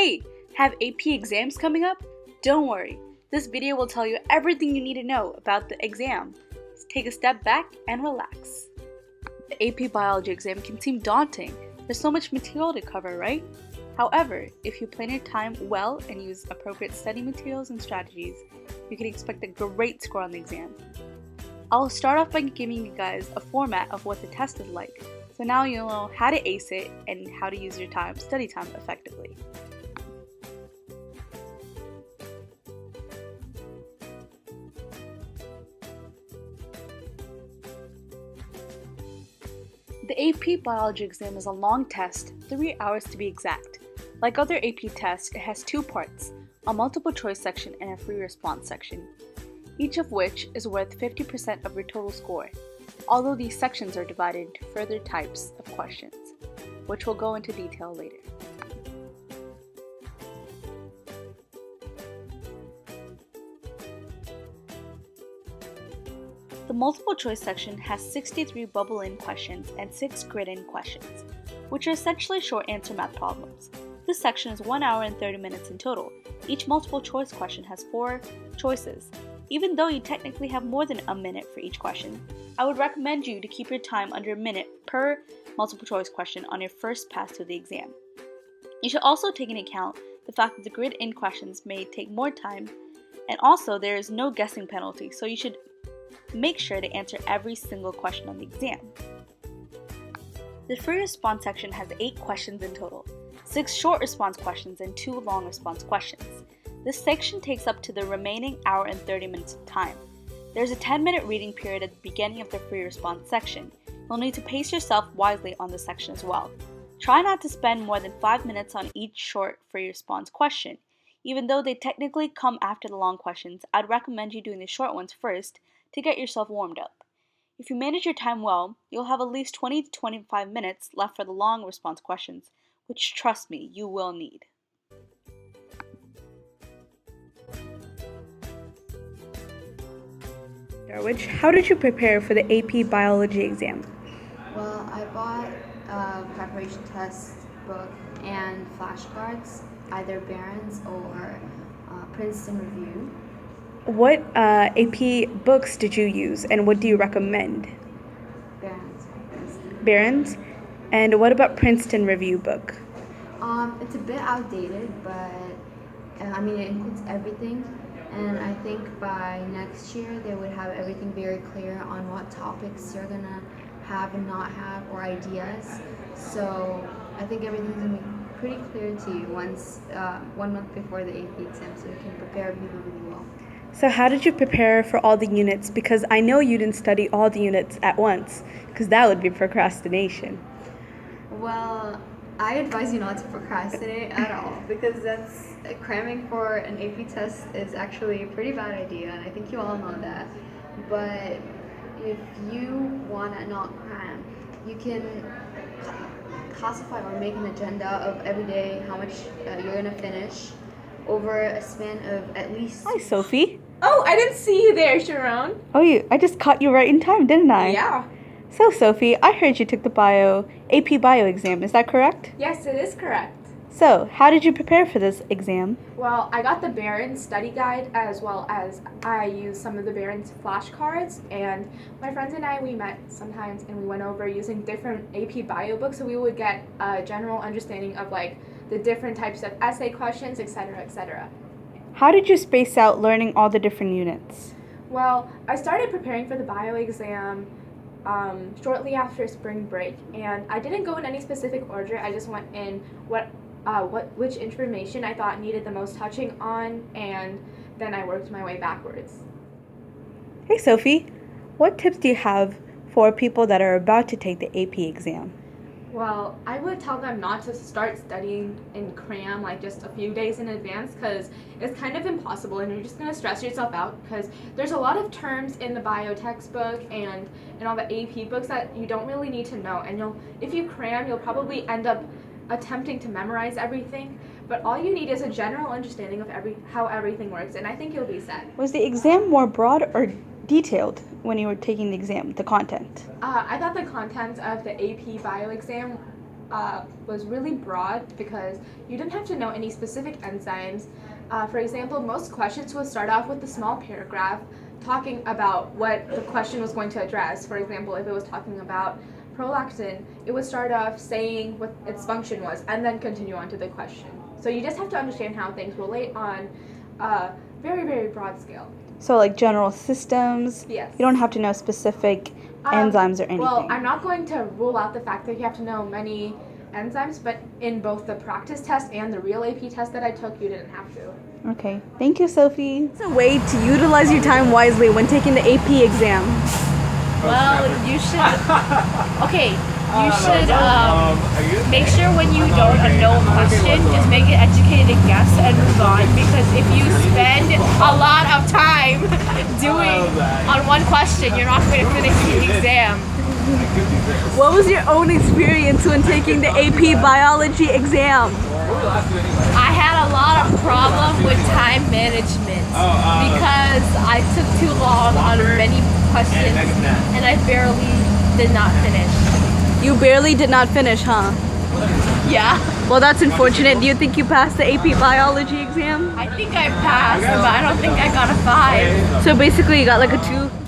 Hey, have AP exams coming up? Don't worry, this video will tell you everything you need to know about the exam. Take a step back and relax. The AP Biology exam can seem daunting. There's so much material to cover, right? However, if you plan your time well and use appropriate study materials and strategies, you can expect a great score on the exam. I'll start off by giving you guys a format of what the test is like, so now you'll know how to ace it and how to use your study time effectively. The AP Biology exam is a long test, 3 hours to be exact. Like other AP tests, it has two parts, a multiple choice section and a free response section, each of which is worth 50% of your total score, although these sections are divided into further types of questions, which we'll go into detail later. The multiple choice section has 63 bubble-in questions and 6 grid-in questions, which are essentially short answer math problems. This section is 1 hour and 30 minutes in total. Each multiple choice question has 4 choices. Even though you technically have more than a minute for each question, I would recommend you to keep your time under a minute per multiple choice question on your first pass through the exam. You should also take into account the fact that the grid-in questions may take more time, and also there is no guessing penalty, so you should make sure to answer every single question on the exam. The free response section has 8 questions in total, 6 short response questions and 2 long response questions. This section takes up to the remaining hour and 30 minutes of time. There's a 10-minute reading period at the beginning of the free response section. You'll need to pace yourself wisely on this section as well. Try not to spend more than 5 minutes on each short free response question. Even though they technically come after the long questions, I'd recommend you doing the short ones first to get yourself warmed up. If you manage your time well, you'll have at least 20 to 25 minutes left for the long response questions, which, trust me, you will need. Darwich, how did you prepare for the AP Biology exam? Well, I bought a preparation test book and flashcards, either Barron's or Princeton Review. What AP books did you use, and what do you recommend? Barron's. Barron's? And what about Princeton Review book? It's a bit outdated, but it includes everything. And I think by next year they would have everything very clear on what topics you're gonna have and not have, or ideas. So I think everything's gonna be pretty clear to you once 1 month before the AP exam, so you can prepare really well. So how did you prepare for all the units? Because I know you didn't study all the units at once, because that would be procrastination. Well, I advise you not to procrastinate at all, because cramming for an AP test is actually a pretty bad idea, and I think you all know that. But if you want to not cram, you can classify or make an agenda of every day how much you're going to finish over a span of at least... Hi, Sophie. Oh, I didn't see you there, Sharon. Oh, I just caught you right in time, didn't I? Yeah. So, Sophie, I heard you took the AP Bio exam. Is that correct? Yes, it is correct. So, how did you prepare for this exam? Well, I got the Barron's study guide, as well as I used some of the Barron's flashcards, and my friends and I, we met sometimes and we went over using different AP Bio books, so we would get a general understanding of the different types of essay questions, etc., etc. How did you space out learning all the different units? Well, I started preparing for the bio exam shortly after spring break, and I didn't go in any specific order. I just went in which information I thought needed the most touching on, and then I worked my way backwards. Hey, Sophie, what tips do you have for people that are about to take the AP exam? Well, I would tell them not to start studying and cram just a few days in advance, because it's kind of impossible and you're just going to stress yourself out, because there's a lot of terms in the bio textbook and in all the AP books that you don't really need to know, and if you cram, you'll probably end up attempting to memorize everything, but all you need is a general understanding of how everything works, and I think you'll be set. Was the exam more broad or detailed when you were taking the exam, the content? I thought the content of the AP Bio exam was really broad because you didn't have to know any specific enzymes. For example, most questions would start off with a small paragraph talking about what the question was going to address. For example, if it was talking about prolactin, it would start off saying what its function was and then continue on to the question. So you just have to understand how things relate on a very, very broad scale. So like general systems. Yes. You don't have to know specific enzymes or anything. Well, I'm not going to rule out the fact that you have to know many enzymes, but in both the practice test and the real AP test that I took, you didn't have to. Okay. Thank you, Sophie. It's a way to utilize your time wisely when taking the AP exam. Well, you should. Okay, you should make sure when you don't know a question, just make an educated guess and move on. Because if you spend a lot of time doing on one question, you're not going to finish the exam. What was your own experience when taking the AP biology exam? I had a lot of problem with time management because I took too long on many questions and I barely did not finish. You barely did not finish, huh? Yeah. Well, that's unfortunate. Do you think you passed the AP biology exam? I think I passed, but I don't think I got a 5. So basically you got like a 2?